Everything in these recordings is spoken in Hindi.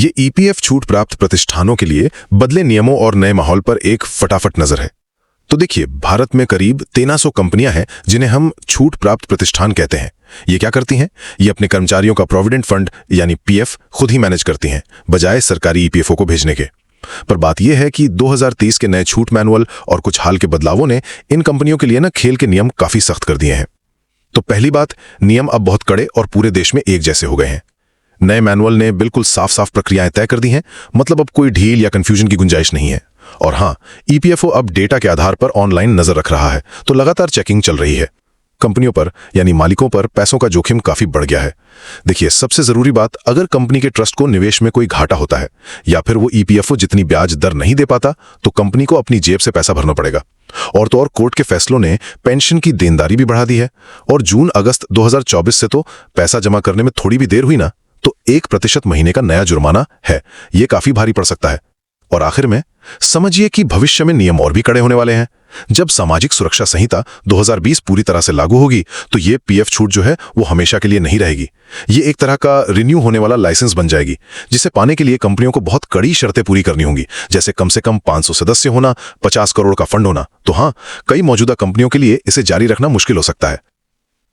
ये ईपीएफ छूट प्राप्त प्रतिष्ठानों के लिए बदले नियमों और नए माहौल पर एक फटाफट नजर है। तो देखिए, भारत में करीब 1300 कंपनियां हैं जिन्हें हम छूट प्राप्त प्रतिष्ठान कहते हैं। ये क्या करती हैं? ये अपने कर्मचारियों का प्रोविडेंट फंड यानी पीएफ खुद ही मैनेज करती हैं, बजाय सरकारी ईपीएफओ को भेजने के। पर बात यह है कि 2023 के नए छूट मैनुअल और कुछ हाल के बदलावों ने इन कंपनियों के लिए खेल के नियम काफी सख्त कर दिए हैं। तो पहली बात, नियम अब बहुत कड़े और पूरे देश में एक जैसे हो गए हैं। नए मैनुअल ने बिल्कुल साफ साफ प्रक्रियाएं तय कर दी हैं, मतलब अब कोई ढील या कंफ्यूजन की गुंजाइश नहीं है। और हाँ, ईपीएफओ अब डेटा के आधार पर ऑनलाइन नजर रख रहा है, तो लगातार चेकिंग चल रही है। कंपनियों पर यानी मालिकों पर पैसों का जोखिम काफी बढ़ गया है। देखिए, सबसे जरूरी बात, अगर कंपनी के ट्रस्ट को निवेश में कोई घाटा होता है या फिर वो ईपीएफओ जितनी ब्याज दर नहीं दे पाता, तो कंपनी को अपनी जेब से पैसा भरना पड़ेगा। और तो और कोर्ट के फैसलों ने पेंशन की देनदारी भी बढ़ा दी है। और जून-अगस्त 2024 से तो पैसा जमा करने में थोड़ी भी देर हुई ना, तो 1% महीने का नया जुर्माना है। ये काफी भारी पड़ सकता है। और आखिर में समझिए कि भविष्य में नियम और भी कड़े होने वाले हैं। जब सामाजिक सुरक्षा संहिता 2020 पूरी तरह से लागू होगी, तो ये पीएफ छूट जो है वो हमेशा के लिए नहीं रहेगी। ये एक तरह का रिन्यू होने वाला लाइसेंस बन जाएगी, जिसे पाने के लिए कंपनियों को बहुत कड़ी शर्तें पूरी करनी होंगी, जैसे कम से कम 500 सदस्य होना, 50 करोड़ का फंड होना। तो हाँ, कई मौजूदा कंपनियों के लिए इसे जारी रखना मुश्किल हो सकता है।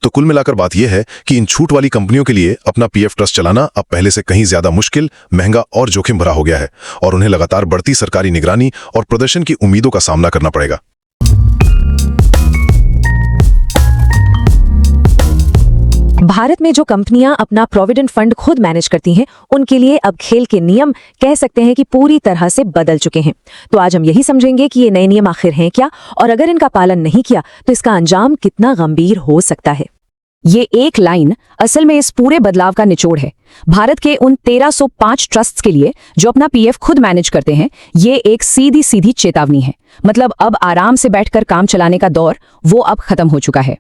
तो कुल मिलाकर बात यह है कि इन छूट वाली कंपनियों के लिए अपना पीएफ ट्रस्ट चलाना अब पहले से कहीं ज्यादा मुश्किल, महंगा और जोखिम भरा हो गया है, और उन्हें लगातार बढ़ती सरकारी निगरानी और प्रदर्शन की उम्मीदों का सामना करना पड़ेगा। भारत में जो कंपनियां अपना प्रोविडेंट फंड खुद मैनेज करती हैं, उनके लिए अब खेल के नियम कह सकते हैं कि पूरी तरह से बदल चुके हैं। तो आज हम यही समझेंगे कि ये नए नियम आखिर हैं क्या, और अगर इनका पालन नहीं किया तो इसका अंजाम कितना गंभीर हो सकता है। ये एक लाइन असल में इस पूरे बदलाव का निचोड़ है। भारत के उन 1305 ट्रस्ट्स के लिए जो अपना पीएफ खुद मैनेज करते हैं, ये एक सीधी सीधी चेतावनी है। मतलब अब आराम से बैठकर काम चलाने का दौर वो अब खत्म हो चुका है।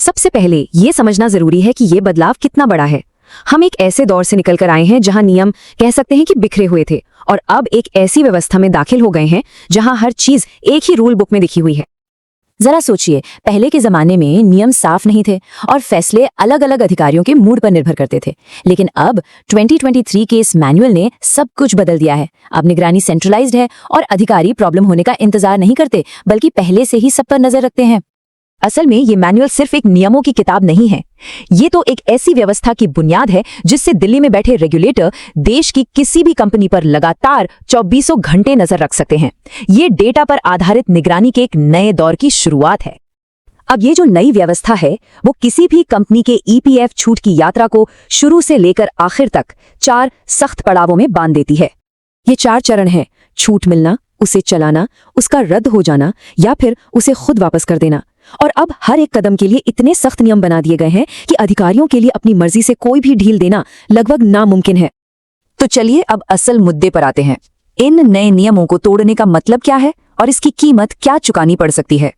सबसे पहले ये समझना जरूरी है कि ये बदलाव कितना बड़ा है। हम एक ऐसे दौर से निकल कर आए हैं जहां नियम कह सकते हैं कि बिखरे हुए थे, और अब एक ऐसी व्यवस्था में दाखिल हो गए हैं जहां हर चीज एक ही रूल बुक में लिखी हुई है। जरा सोचिए, पहले के जमाने में नियम साफ नहीं थे और फैसले अलग अलग अधिकारियों के मूड पर निर्भर करते थे। लेकिन अब 2023 के इस मैनुअल ने सब कुछ बदल दिया है। अब निगरानी सेंट्रलाइज्ड है और अधिकारी प्रॉब्लम होने का इंतजार नहीं करते, बल्कि पहले से ही सब पर नजर रखते हैं। असल में ये मैनुअल सिर्फ एक नियमों की किताब नहीं है, ये तो एक ऐसी व्यवस्था की बुनियाद है जिससे दिल्ली में बैठे रेगुलेटर देश की किसी भी कंपनी पर लगातार 24 घंटे नजर रख सकते हैं। ये डेटा पर आधारित निगरानी के एक नए दौर की शुरुआत है। अब ये जो नई व्यवस्था है, वो किसी भी कंपनी के ईपीएफ छूट की यात्रा को शुरू से लेकर आखिर तक 4 सख्त पड़ावों में बांध देती है। ये 4 चरण हैं: छूट मिलना, उसे चलाना, उसका रद्द हो जाना, या फिर उसे खुद वापस कर देना। और अब हर एक कदम के लिए इतने सख्त नियम बना दिए गए हैं कि अधिकारियों के लिए अपनी मर्जी से कोई भी ढील देना लगभग नामुमकिन है। तो चलिए अब असल मुद्दे पर आते हैं। इन नए नियमों को तोड़ने का मतलब क्या है और इसकी कीमत क्या चुकानी पड़ सकती है?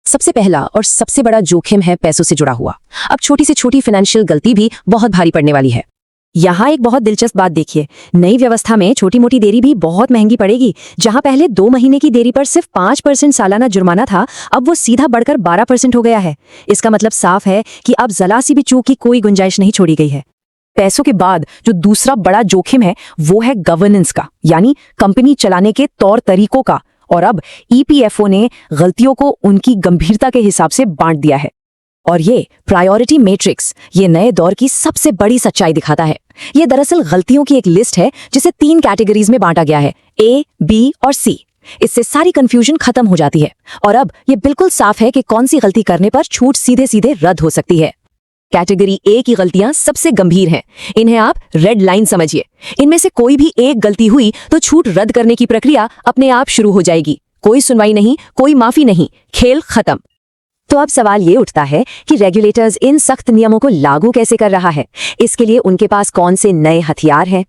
सबसे पहला और सबसे बड़ा जोखिम है पैसों से जुड़ा हुआ। अब छोटी से छोटी फाइनेंशियल गलती भी बहुत भारी पड़ने वाली है। यहाँ एक बहुत दिलचस्प बात देखिए, नई व्यवस्था में छोटी मोटी देरी भी बहुत महंगी पड़ेगी। जहां पहले 2 महीने की देरी पर सिर्फ 5% सालाना जुर्माना था, अब वो सीधा बढ़कर 12% हो गया है। इसका मतलब साफ है कि अब जरा सी भी चूक की कोई गुंजाइश नहीं छोड़ी गई है। पैसों के बाद जो दूसरा बड़ा जोखिम है, वो है गवर्नेंस का, यानी कंपनी चलाने के तौर तरीकों का। और अब ईपीएफओ ने गलतियों को उनकी गंभीरता के हिसाब से बांट दिया है। और ये प्रायोरिटी मैट्रिक्स ये नए दौर की सबसे बड़ी सच्चाई दिखाता है। ये दरअसल गलतियों की एक लिस्ट है जिसे 3 कैटेगरीज में बांटा गया है, A, B और C। इससे सारी कंफ्यूजन खत्म हो जाती है और अब ये बिल्कुल साफ है कि कौन सी गलती करने पर छूट सीधे सीधे रद्द हो सकती है। कैटेगरी A की गलतियां सबसे गंभीर हैं। इन्हें आप रेड लाइन समझिए। इनमें से कोई भी एक गलती हुई तो छूट रद्द करने की प्रक्रिया अपने आप शुरू हो जाएगी। कोई सुनवाई नहीं, कोई माफी नहीं, खेल खत्म। तो अब सवाल ये उठता है कि रेगुलेटर्स इन सख्त नियमों को लागू कैसे कर रहा है? इसके लिए उनके पास कौन से नए हथियार हैं?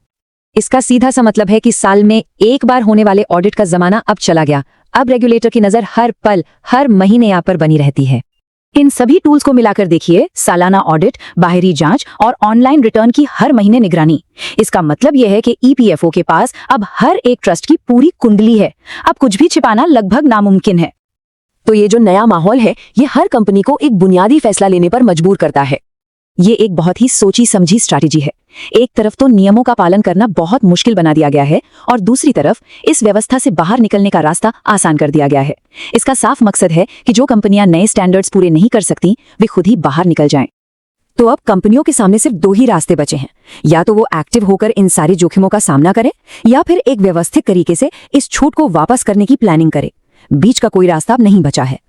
इसका सीधा सा मतलब है कि साल में एक बार होने वाले ऑडिट का जमाना अब चला गया। अब रेगुलेटर की नजर हर पल, हर महीने यहाँ पर बनी रहती है। इन सभी टूल्स को मिलाकर देखिए, सालाना ऑडिट, बाहरी जांच और ऑनलाइन रिटर्न की हर महीने निगरानी। इसका मतलब यह है कि ईपीएफओ के पास अब हर एक ट्रस्ट की पूरी कुंडली है। अब कुछ भी छिपाना लगभग नामुमकिन है। तो ये जो नया माहौल है, ये हर कंपनी को एक बुनियादी फैसला लेने पर मजबूर करता है। ये एक बहुत ही सोची समझी स्ट्रैटेजी है। एक तरफ तो नियमों का पालन करना बहुत मुश्किल बना दिया गया है और दूसरी तरफ इस व्यवस्था से बाहर निकलने का रास्ता आसान कर दिया गया है। इसका साफ मकसद है कि जो कंपनियां नए स्टैंडर्ड्स पूरे नहीं कर सकती वे खुद ही बाहर निकल जाएं। तो अब कंपनियों के सामने सिर्फ दो ही रास्ते बचे हैं, या तो वो एक्टिव होकर इन सारे जोखिमों का सामना करें या फिर एक व्यवस्थित तरीके से इस छूट को वापस करने की प्लानिंग करें। बीच का कोई रास्ता अब नहीं बचा है।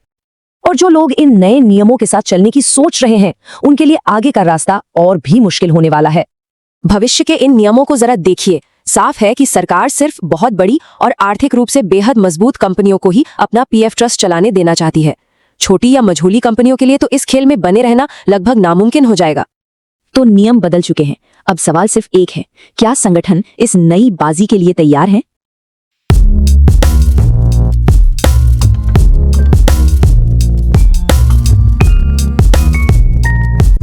और जो लोग इन नए नियमों के साथ चलने की सोच रहे हैं उनके लिए आगे का रास्ता और भी मुश्किल होने वाला है। भविष्य के इन नियमों को जरा देखिए। साफ है कि सरकार सिर्फ बहुत बड़ी और आर्थिक रूप से बेहद मजबूत कंपनियों को ही अपना पीएफ ट्रस्ट चलाने देना चाहती है। छोटी या मझोली कंपनियों के लिए तो इस खेल में बने रहना लगभग नामुमकिन हो जाएगा। तो नियम बदल चुके हैं, अब सवाल सिर्फ एक है, क्या संगठन इस नई बाजी के लिए तैयार हैं?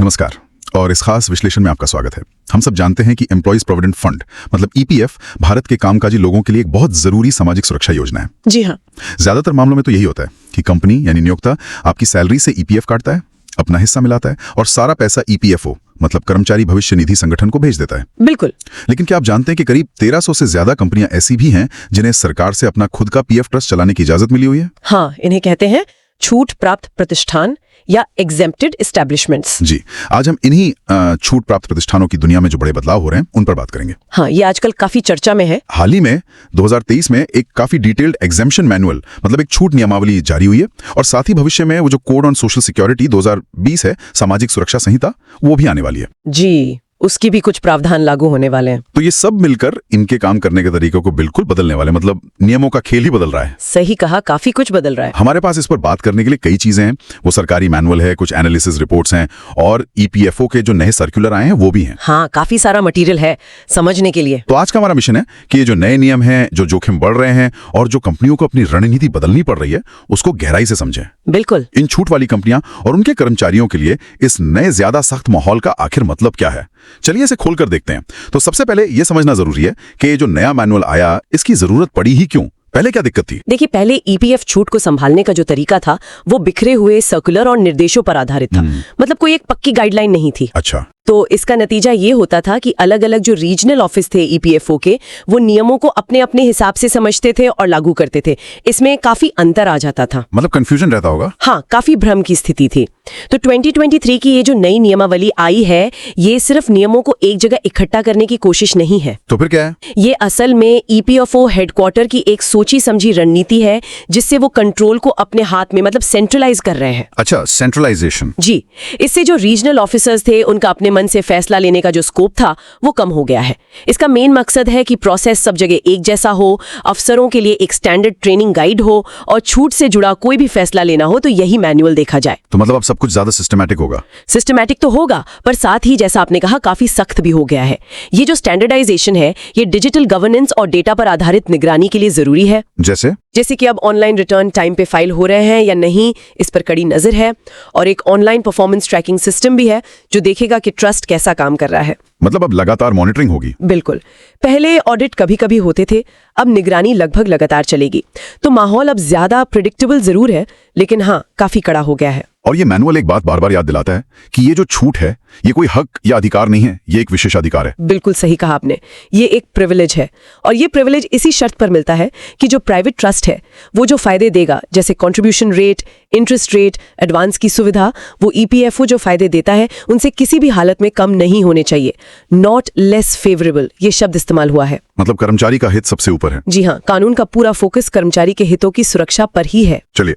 नमस्कार और इस खास विश्लेषण में आपका स्वागत है। हम सब जानते हैं कि एम्प्लॉइज प्रोविडेंट फंड मतलब ईपीएफ भारत के कामकाजी लोगों के लिए एक बहुत जरूरी सामाजिक सुरक्षा योजना है। जी हाँ, ज्यादातर मामलों में तो यही होता है कि कंपनी यानी नियोक्ता आपकी सैलरी से ईपीएफ काटता है, अपना हिस्सा मिलाता है और सारा पैसा ईपीएफओ मतलब कर्मचारी भविष्य निधि संगठन को भेज देता है। बिल्कुल। लेकिन क्या आप जानते हैं कि करीब 1300 से ज्यादा कंपनियां ऐसी भी हैं जिन्हें सरकार से अपना खुद का पीएफ ट्रस्ट चलाने की इजाजत मिली हुई है? हाँ, इन्हें कहते हैं छूट प्राप्त प्रतिष्ठान या एग्जेम्प्टेड एस्टैब्लिशमेंट्स। जी, आज हम इन्हीं छूट प्राप्त प्रतिष्ठानों की दुनिया में जो बड़े बदलाव हो रहे हैं उन पर बात करेंगे। हाँ, ये आजकल काफी चर्चा में है। हाल ही में 2023 में एक काफी डिटेल्ड एग्जेम्पशन मैनुअल मतलब एक छूट नियमावली जारी हुई है और साथ ही भविष्य में वो जो कोड ऑन सोशल सिक्योरिटी 2020 है, सामाजिक सुरक्षा संहिता, वो भी आने वाली है। जी, उसकी भी कुछ प्रावधान लागू होने वाले हैं। तो ये सब मिलकर इनके काम करने के तरीकों को बिल्कुल बदलने वाले, मतलब नियमों का खेल ही बदल रहा है। सही कहा, काफी कुछ बदल रहा है। हमारे पास इस पर बात करने के लिए कई चीजें हैं। वो सरकारी मैनुअल है, कुछ एनालिसिस रिपोर्ट्स हैं और ईपीएफओ के जो नए सर्कुलर आए हैं वो भी हैं। हाँ, काफी सारा मटेरियल है समझने के लिए। तो आज का हमारा मिशन है कि ये जो नए नियम हैं, जो जोखिम बढ़ रहे हैं और जो कंपनियों को अपनी रणनीति बदलनी पड़ रही है, उसको गहराई से समझें। बिल्कुल। इन छूट वाली कंपनियां और उनके कर्मचारियों के लिए इस नए ज्यादा सख्त माहौल का आखिर मतलब क्या है, चलिए इसे खोलकर देखते हैं। तो सबसे पहले यह समझना जरूरी है कि ये जो नया मैनुअल आया, इसकी जरूरत पड़ी ही क्यों? पहले क्या दिक्कत थी? देखिए, पहले ईपीएफ छूट को संभालने का जो तरीका था वो बिखरे हुए सर्कुलर और निर्देशों पर आधारित था। मतलब कोई एक पक्की गाइडलाइन नहीं थी। अच्छा। तो इसका नतीजा ये होता था कि अलग अलग जो रीजनल ऑफिस थे ईपीएफओ के, वो नियमों को अपने अपने हिसाब से समझते थे और लागू करते थे। इसमें काफी अंतर आ जाता था। मतलब कंफ्यूजन रहता होगा। हाँ, काफी भ्रम की स्थिति थी। तो 2023 की ये जो नई नियमावली आई है, ये सिर्फ नियमों को एक जगह इकट्ठा करने की कोशिश नहीं है। तो फिर क्या है? ये असल में ईपीएफओ हेडक्वार्टर की एक सोची समझी रणनीति है जिससे वो कंट्रोल को अपने हाथ में मतलब सेंट्रलाइज कर रहे हैं। अच्छा, सेंट्रलाइजेशन। जी, इससे जो रीजनल ऑफिसर्स थे उनका अपने मन से फैसला लेने का जो स्कोप था वो कम हो गया है। इसका मेन मकसद है कि प्रोसेस सब जगह एक जैसा हो, अफसरों के लिए एक स्टैंडर्ड ट्रेनिंग गाइड हो और छूट से जुड़ा कोई भी फैसला लेना हो तो यही मैनुअल देखा जाए। तो मतलब अब सब कुछ ज्यादा सिस्टमैटिक होगा। सिस्टमैटिक तो होगा, पर साथ ही जैसा आपने कहा काफी सख्त भी हो गया है। ये जो स्टैंडर्डाइजेशन है, ये डिजिटल गवर्नेंस और डेटा पर आधारित निगरानी के लिए जरूरी है। जैसे कि अब ऑनलाइन रिटर्न टाइम पे फाइल हो रहे हैं या नहीं, इस पर कड़ी नजर है। और एक ऑनलाइन परफॉर्मेंस ट्रैकिंग सिस्टम भी है जो देखेगा कि ट्रस्ट कैसा काम कर रहा है। मतलब अब लगातार मॉनिटरिंग होगी। बिल्कुल। पहले ऑडिट कभी कभी होते थे, अब निगरानी लगभग लगातार चलेगी। तो माहौल अब ज्यादा प्रिडिक्टेबल जरूर है, लेकिन हाँ, काफी कड़ा हो गया है। और ये मैनुअल एक बात बार बार याद दिलाता है कि ये जो छूट है, ये कोई हक या अधिकार नहीं है, ये एक विशेषाधिकार है। बिल्कुल सही कहा आपने, ये एक प्रिविलेज है। और ये प्रिविलेज इसी शर्त पर मिलता है कि जो प्राइवेट ट्रस्ट है वो जो फायदे देगा, जैसे contribution rate, interest rate, advance की सुविधा, वो ईपीएफओ जो फायदे देता है उनसे किसी भी हालत में कम नहीं होने चाहिए। नॉट लेस फेवरेबल, ये शब्द इस्तेमाल हुआ है। मतलब कर्मचारी का हित सबसे ऊपर है। जी हाँ, कानून का पूरा फोकस कर्मचारी के हितों की सुरक्षा पर ही है। चलिए,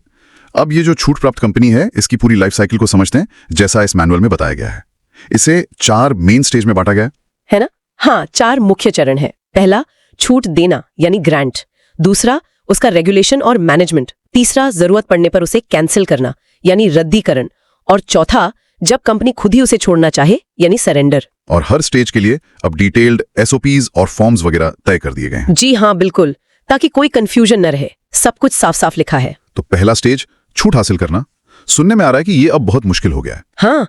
अब ये जो छूट प्राप्त कंपनी है, इसकी पूरी लाइफ साइकिल को समझते हैं जैसा इस मैनुअल में बताया गया है। इसे 4 मेन स्टेज में बांटा गया है ना? हाँ, 4 मुख्य चरण है। पहला, छूट देना यानी ग्रांट। दूसरा, उसका रेगुलेशन और मैनेजमेंट। तीसरा, जरूरत पड़ने पर उसे कैंसिल करना यानी रद्दीकरण। और चौथा, जब कंपनी खुद ही उसे छोड़ना चाहे यानी सरेंडर। और हर स्टेज के लिए अब डिटेल्ड एसओपीज और फॉर्म्स वगैरह तय कर दिए गए हैं। जी हाँ, बिल्कुल, ताकि कोई कंफ्यूजन न रहे। सब कुछ साफ साफ लिखा है। तो पहला स्टेज, छूट हासिल करना। सुनने में आ रहा है कि ये अब बहुत मुश्किल हो गया है। हाँ,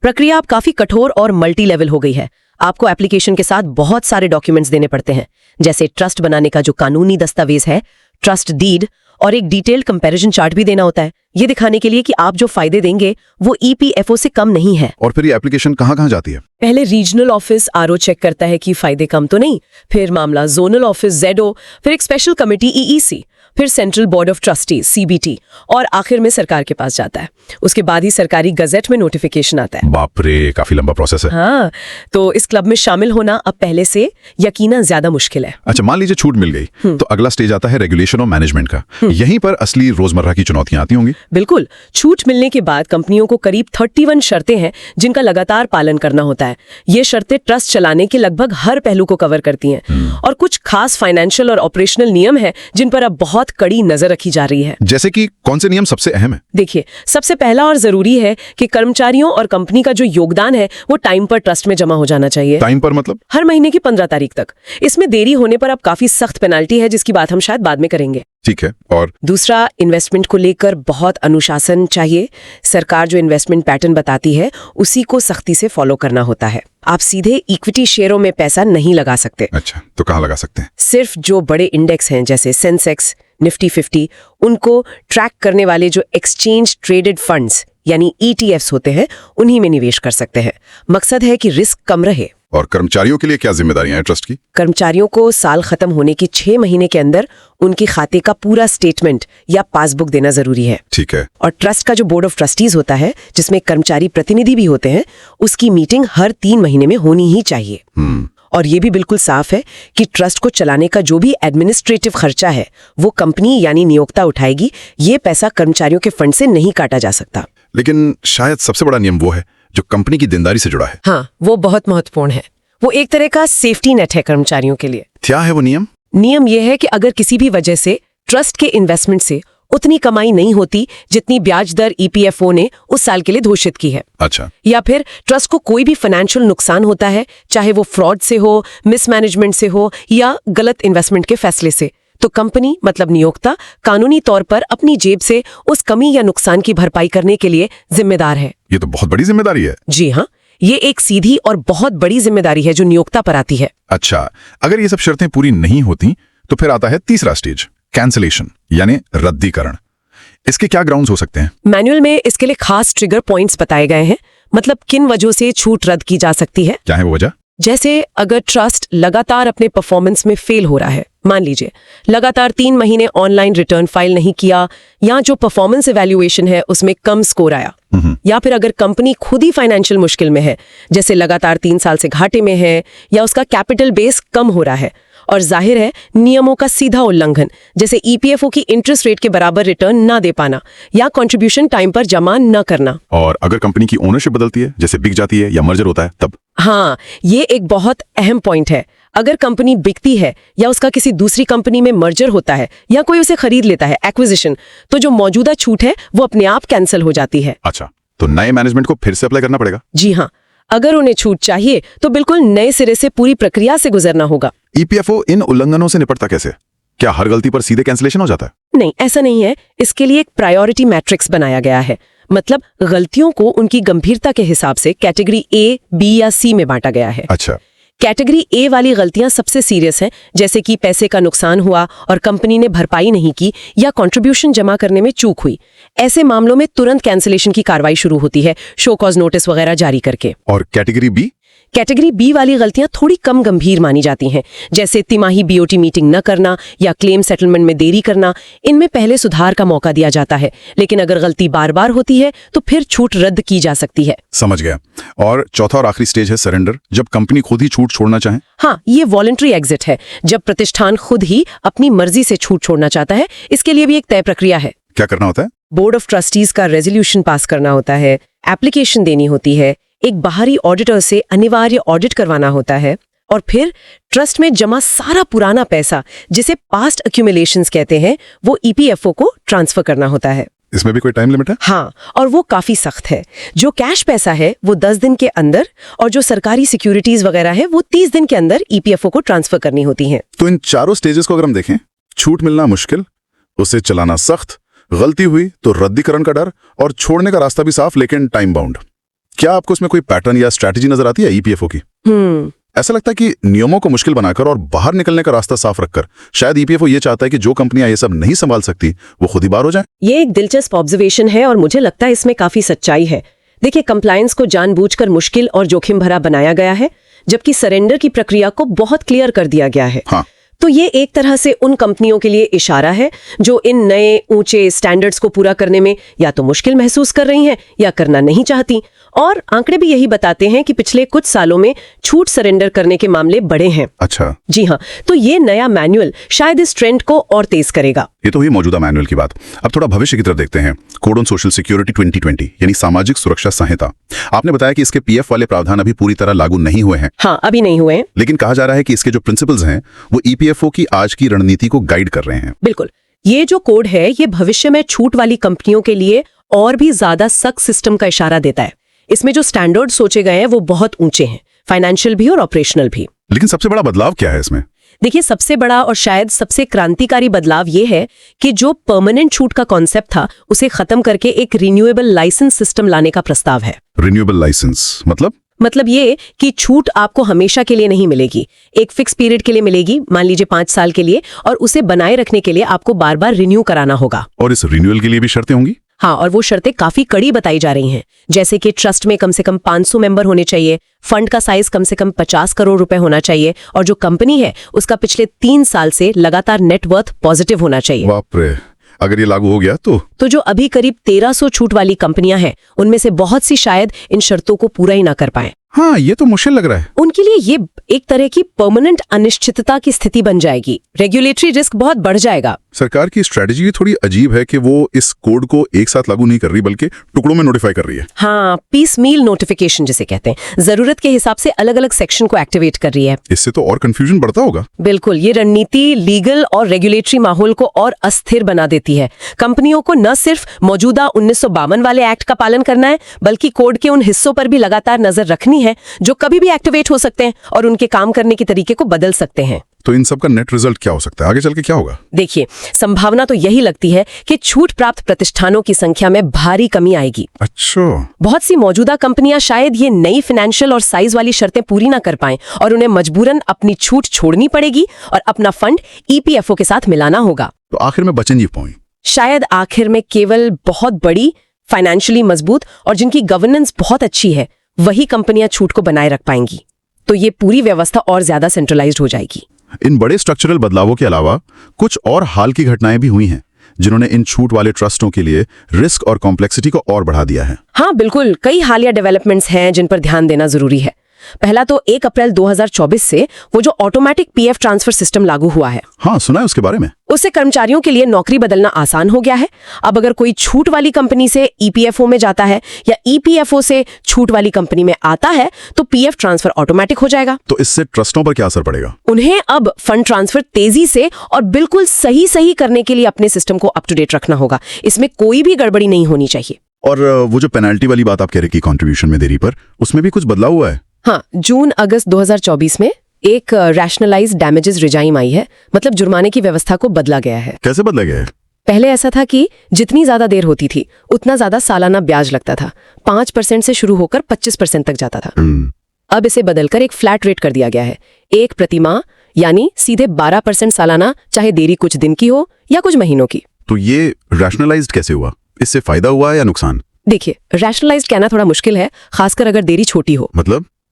प्रक्रिया अब काफी कठोर और मल्टी लेवल हो गई है। आपको एप्लीकेशन के साथ बहुत सारे डॉक्यूमेंट्स देने पड़ते हैं, जैसे ट्रस्ट बनाने का जो कानूनी दस्तावेज है, ट्रस्ट डीड, और एक डिटेल्ड कंपैरिजन चार्ट भी देना होता है। ये दिखाने के लिए कि आप जो फायदे देंगे वो ईपीएफओ से कम नहीं है। और फिर ये एप्लीकेशन कहाँ जाती है? पहले रीजनल ऑफिस आरओ चेक करता है कि फायदे कम तो नहीं, फिर मामला जोनल ऑफिस जेडओ, फिर एक स्पेशल कमेटी ईईसी, फिर central board of trustees CBT, और आखिर में सरकार के पास जाता है। उसके बाद ही सरकारी गजेट में नोटिफिकेशन आता है। बाप रे, काफी लंबा प्रोसेस है। हाँ, तो इस क्लब में शामिल होना अब पहले से यकीनन ज्यादा मुश्किल है। अच्छा, मान लीजिए छूट मिल गई, तो अगला स्टेज आता है रेगुलेशन और मैनेजमेंट का। यहीं पर असली रोजमर्रा की चुनौतियां आती होंगी। बिल्कुल, छूट मिलने के बाद कंपनियों को करीब 31 शर्तें हैं जिनका लगातार पालन करना होता है। ये शर्तें ट्रस्ट चलाने के लगभग हर पहलू को कवर करती हैं, और कुछ खास फाइनेंशियल और ऑपरेशनल नियम हैं जिन पर अब बहुत कड़ी नजर रखी जा रही है। जैसे कि कौन से नियम सबसे अहम है? देखिए, सबसे पहला और जरूरी है कि कर्मचारियों और कंपनी का जो योगदान है वो टाइम पर ट्रस्ट में जमा हो जाना चाहिए। टाइम पर मतलब? हर महीने की 15 तारीख तक। इसमें देरी होने पर अब काफी सख्त पेनाल्टी है, जिसकी बात हम शायद बाद में करेंगे। ठीक है। और दूसरा, इन्वेस्टमेंट को लेकर बहुत अनुशासन चाहिए। सरकार जो इन्वेस्टमेंट पैटर्न बताती है उसी को सख्ती से फॉलो करना होता है। आप सीधे इक्विटी शेयरों में पैसा नहीं लगा सकते। अच्छा, तो कहाँ लगा सकते हैं? सिर्फ जो बड़े इंडेक्स हैं जैसे सेंसेक्स, निफ्टी 50, उनको ट्रैक करने वाले जो एक्सचेंज ट्रेडेड फंड्स यानी ईटीएफ्स होते हैं उन्हीं में निवेश कर सकते हैं। मकसद है कि रिस्क कम रहे। और कर्मचारियों के लिए क्या जिम्मेदारियां हैं ट्रस्ट की? कर्मचारियों को साल खत्म होने की 6 महीने के अंदर उनके खाते का पूरा स्टेटमेंट या पासबुक देना जरूरी है। ठीक है। और ट्रस्ट का जो बोर्ड ऑफ ट्रस्टीज होता है, जिसमें कर्मचारी प्रतिनिधि भी होते हैं, उसकी मीटिंग हर 3 महीने में होनी ही चाहिए। और ये भी बिल्कुल साफ है कि ट्रस्ट को चलाने का जो भी एडमिनिस्ट्रेटिव खर्चा है वो कंपनी यानी नियोक्ता उठाएगी। ये पैसा कर्मचारियों के फंड से नहीं काटा जा सकता। लेकिन शायद सबसे बड़ा नियम वो है जो कंपनी की देनदारी से जुड़ा है। हाँ, वो बहुत महत्वपूर्ण है। वो एक तरह का सेफ्टी नेट है कर्मचारियों के लिए। क्या है वो नियम? नियम ये है कि अगर किसी भी वजह से ट्रस्ट के इन्वेस्टमेंट से उतनी कमाई नहीं होती जितनी ब्याज दर ईपीएफओ ने उस साल के लिए घोषित की है, अच्छा, या फिर ट्रस्ट को कोई भी फाइनेंशियल नुकसान होता है, चाहे वो फ्रॉड से हो, मिसमैनेजमेंट से हो या गलत इन्वेस्टमेंट के फैसले से, तो कंपनी मतलब नियोक्ता कानूनी तौर पर अपनी जेब से उस कमी या नुकसान की भरपाई करने के लिए जिम्मेदार है। ये तो बहुत बड़ी जिम्मेदारी है। जी हाँ, ये एक सीधी और बहुत बड़ी जिम्मेदारी है जो नियोक्ता पर आती है। अच्छा, अगर ये सब शर्तें पूरी नहीं होती तो फिर आता है तीसरा स्टेज, कैंसिलेशन यानी रद्दीकरण। इसके क्या ग्राउंड्स हो सकते हैं? मैनुअल में इसके लिए खास ट्रिगर पॉइंट्स बताए गए हैं, मतलब किन वजहों से छूट रद्द की जा सकती है। क्या है वो वजह? जैसे अगर ट्रस्ट लगातार अपने परफॉर्मेंस में फेल हो रहा है, मान लीजिए लगातार 3 महीने ऑनलाइन रिटर्न फाइल नहीं किया, या जो परफॉर्मेंस इवैल्यूएशन है उसमें कम स्कोर आया, या फिर अगर कंपनी खुद ही फाइनेंशियल मुश्किल में है, जैसे लगातार 3 साल से घाटे में है, या उसका कैपिटल बेस कम हो रहा है, और जाहिर है नियमों का सीधा उल्लंघन, जैसे ईपीएफओ की इंटरेस्ट रेट के बराबर रिटर्न ना दे पाना या कंट्रीब्यूशन टाइम पर जमा न करना। और अगर कंपनी की ओनरशिप बदलती है, जैसे बिक जाती है या मर्जर होता है, तब? हाँ, ये एक बहुत अहम पॉइंट है। अगर कंपनी बिकती है या उसका किसी दूसरी कंपनी में मर्जर होता है या कोई उसे खरीद लेता है, एक्विजिशन, तो जो मौजूदा छूट है वो अपने आप कैंसिल हो जाती है। अच्छा, तो नए मैनेजमेंट को फिर से अप्लाई करना पड़ेगा? जी हाँ, अगर उन्हें छूट चाहिए तो बिल्कुल नए सिरे से पूरी प्रक्रिया से गुजरना होगा। ईपीएफओ इन उल्लंघनों से निपटता कैसे? क्या हर गलती पर सीधे कैंसिलेशन हो जाता है? नहीं, ऐसा नहीं है। इसके लिए एक प्रायोरिटी मैट्रिक्स बनाया गया है, मतलब गलतियों को उनकी गंभीरता के हिसाब से कैटेगरी ए, बी या सी में बांटा गया है। अच्छा, कैटेगरी ए वाली गलतियां सबसे सीरियस हैं, जैसे कि पैसे का नुकसान हुआ और कंपनी ने भरपाई नहीं की या कंट्रीब्यूशन जमा करने में चूक हुई। ऐसे मामलों में तुरंत कैंसिलेशन की कार्रवाई शुरू होती है, शो कॉज नोटिस वगैरह जारी करके। और कैटेगरी बी? कैटेगरी बी वाली गलतियां थोड़ी कम गंभीर मानी जाती हैं, जैसे तिमाही बीओटी मीटिंग न करना या क्लेम सेटलमेंट में देरी करना। इनमें पहले सुधार का मौका दिया जाता है, लेकिन अगर गलती बार बार होती है तो फिर छूट रद्द की जा सकती है। समझ गया। और चौथा और आखिरी स्टेज है सरेंडर, जब कंपनी खुद ही छूट छोड़ना चाहे। हाँ, ये वॉलंटरी एग्जिट है, जब प्रतिष्ठान खुद ही अपनी मर्जी से छूट छोड़ना चाहता है। इसके लिए भी एक तय प्रक्रिया है। क्या करना होता है? बोर्ड ऑफ ट्रस्टीज का रेजोल्यूशन पास करना होता है, एप्लीकेशन देनी होती है, एक बाहरी ऑडिटर से अनिवार्य ऑडिट करवाना होता है, और फिर ट्रस्ट में जमा सारा पुराना पैसा, जिसे पास्ट एक्यूमुलेशंस कहते हैं, वो ईपीएफओ को ट्रांसफर करना होता है। इसमें भी कोई टाइम लिमिट है? हाँ, और वो काफी सख्त है। जो कैश पैसा है वो 10 दिन के अंदर, और जो सरकारी सिक्योरिटीज वगैरह है वो 30 दिन के अंदर ईपीएफओ को ट्रांसफर करनी होती हैं। तो इन चारों स्टेजेस को अगर हम देखें, छूट मिलना मुश्किल, उसे चलाना सख्त, गलती हुई तो रद्दीकरण का डर, और छोड़ने का रास्ता भी साफ लेकिन टाइम बाउंड। क्या आपको इसमें कोई पैटर्न या स्ट्रैटेजी नजर आती है ईपीएफओ की? ऐसा लगता है कि नियमों को मुश्किल बनाकर और बाहर निकलने का रास्ता साफ रखकर शायद ईपीएफओ ये चाहता है कि जो कंपनियां ये सब नहीं संभाल सकती वो खुद ही बाहर हो जाएं। ये एक दिलचस्प ऑब्जर्वेशन है और मुझे लगता है इसमें काफी सच्चाई है। देखिए, कंप्लायंस को जानबूझकर मुश्किल और जोखिम भरा बनाया गया है, जबकि सरेंडर की प्रक्रिया को बहुत क्लियर कर दिया गया है। हाँ। तो ये एक तरह से उन कंपनियों के लिए इशारा है जो इन नए ऊंचे स्टैंडर्ड्स को पूरा करने में या तो मुश्किल महसूस कर रही हैं या करना नहीं चाहती। और आंकड़े भी यही बताते हैं कि पिछले कुछ सालों में छूट सरेंडर करने के मामले बढ़े हैं। अच्छा। जी हाँ, तो ये नया मैनुअल शायद इस ट्रेंड को और तेज करेगा। ये तो हुई मौजूदा मैनुअल की बात। अब थोड़ा भविष्य की तरफ देखते हैं। कोड ऑन सोशल सिक्योरिटी 2020 यानी सामाजिक सुरक्षा संहिता। आपने बताया कि इसके पीएफ वाले प्रावधान अभी पूरी तरह लागू नहीं हुए हैं। हाँ, अभी नहीं हुए हैं। लेकिन कहा जा रहा है कि इसके जो प्रिंसिपल्स हैं वो ईपीएफओ की आज की रणनीति को गाइड कर रहे हैं। बिल्कुल, ये जो कोड है ये भविष्य में छूट वाली कंपनियों के लिए और भी ज्यादा सख्त सिस्टम का इशारा देता है। इसमें जो स्टैंडर्ड सोचे गए हैं वो बहुत ऊंचे हैं, फाइनेंशियल भी और ऑपरेशनल भी। लेकिन सबसे बड़ा बदलाव क्या है इसमें? देखिए, सबसे बड़ा और शायद सबसे क्रांतिकारी बदलाव ये है कि जो परमानेंट छूट का कॉन्सेप्ट था उसे खत्म करके एक रिन्यूएबल लाइसेंस सिस्टम लाने का प्रस्ताव है। रिन्यूएबल लाइसेंस मतलब ये कि छूट आपको हमेशा के लिए नहीं मिलेगी, एक फिक्स पीरियड के लिए मिलेगी, मान लीजिए 5 साल के लिए, और उसे बनाए रखने के लिए आपको बार बार रिन्यू कराना होगा। और इस रिन्यूअल के लिए भी शर्तें होंगी? हाँ, और वो शर्तें काफी कड़ी बताई जा रही हैं, जैसे कि ट्रस्ट में कम से कम 500 मेंबर होने चाहिए, फंड का साइज कम से कम 50 करोड़ रुपए होना चाहिए, और जो कंपनी है उसका पिछले 3 साल से लगातार नेटवर्थ पॉजिटिव होना चाहिए। बाप रे, अगर ये लागू हो गया तो जो अभी करीब 1300 छूट वाली कंपनियां हैं उनमें से बहुत सी शायद इन शर्तों को पूरा ही ना कर पाएं। हाँ, ये तो मुश्किल लग रहा है। उनके लिए ये एक तरह की परमानेंट अनिश्चितता की स्थिति बन जाएगी, रेगुलेटरी रिस्क बहुत बढ़ जाएगा। सरकार की स्ट्रेटजी भी थोड़ी अजीब है कि वो इस कोड को एक साथ लागू नहीं कर रही बल्कि टुकड़ों में नोटिफाई कर रही है। हाँ, पीस मील नोटिफिकेशन जिसे कहते हैं, जरूरत के हिसाब से अलग अलग सेक्शन को एक्टिवेट कर रही है। इससे तो और कंफ्यूजन बढ़ता होगा। बिल्कुल, ये रणनीति लीगल और रेगुलेटरी माहौल को और अस्थिर बना देती है। कंपनियों को न सिर्फ मौजूदा 1952 वाले एक्ट का पालन करना है, बल्कि कोड के उन हिस्सों पर भी लगातार नजर रखनी है जो कभी भी एक्टिवेट हो सकते हैं और उनके काम करने के तरीके को बदल सकते हैं। तो इन सब का नेट रिजल्ट क्या हो सकता है? आगे चल के क्या होगा? देखिए, संभावना तो यही लगती है कि छूट प्राप्त प्रतिष्ठानों की संख्या में भारी कमी आएगी। अच्छा। बहुत सी मौजूदा कंपनियां शायद ये नई फाइनेंशियल और साइज वाली शर्तें पूरी ना कर पाएं और उन्हें मजबूरन अपनी छूट छोड़नी पड़ेगी और अपना फंड ईपीएफओ के साथ मिलाना होगा। तो आखिर में बचेंगी पॉइंट? शायद आखिर में केवल बहुत बड़ी, फाइनेंशियली मजबूत और जिनकी गवर्नेंस बहुत अच्छी है वही कंपनियां छूट को बनाए रख पाएंगी। तो ये पूरी व्यवस्था और ज्यादा सेंट्रलाइज्ड हो जाएगी। इन बड़े स्ट्रक्चरल बदलावों के अलावा कुछ और हाल की घटनाएं भी हुई हैं जिन्होंने इन छूट वाले ट्रस्टों के लिए रिस्क और कॉम्प्लेक्सिटी को और बढ़ा दिया है। हाँ बिल्कुल, कई हालिया डेवलपमेंट्स हैं जिन पर ध्यान देना जरूरी है। पहला तो 1 अप्रैल 2024 से वो जो ऑटोमेटिक पीएफ ट्रांसफर सिस्टम लागू हुआ है। हाँ, सुना है उसके बारे में। उससे कर्मचारियों के लिए नौकरी बदलना आसान हो गया है। अब अगर कोई छूट वाली कंपनी से ईपीएफओ में जाता है या ईपीएफओ से छूट वाली कंपनी में आता है तो पीएफ ट्रांसफर ऑटोमेटिक हो जाएगा। तो इससे ट्रस्टों पर क्या असर पड़ेगा? उन्हें अब फंड ट्रांसफर तेजी से और बिल्कुल सही करने के लिए अपने सिस्टम को अप टू डेट रखना होगा। इसमें कोई भी गड़बड़ी नहीं होनी चाहिए। और वो जो पेनल्टी वाली बात आप कह रहे कि कंट्रीब्यूशन में देरी पर, उसमें भी कुछ बदलाव हुआ है? हाँ, जून अगस्त 2024 में एक रैशनलाइज्ड डैमेजेस रिजाइम आई है, मतलब जुर्माने की व्यवस्था को बदला गया है। कैसे बदला गया है? पहले ऐसा था कि जितनी ज्यादा देर होती थी उतना ज्यादा सालाना ब्याज लगता था। 5% से शुरू होकर 25% तक जाता था। अब इसे बदलकर एक फ्लैट रेट कर दिया गया है, 1 प्रति माह, यानी सीधे 12% सालाना, चाहे देरी कुछ दिन की हो या कुछ महीनों की। तो ये रैशनलाइज्ड कैसे हुआ? इससे फायदा हुआ या नुकसान? देखिए, रैशनलाइज्ड कहना थोड़ा मुश्किल है, खासकर अगर देरी छोटी हो।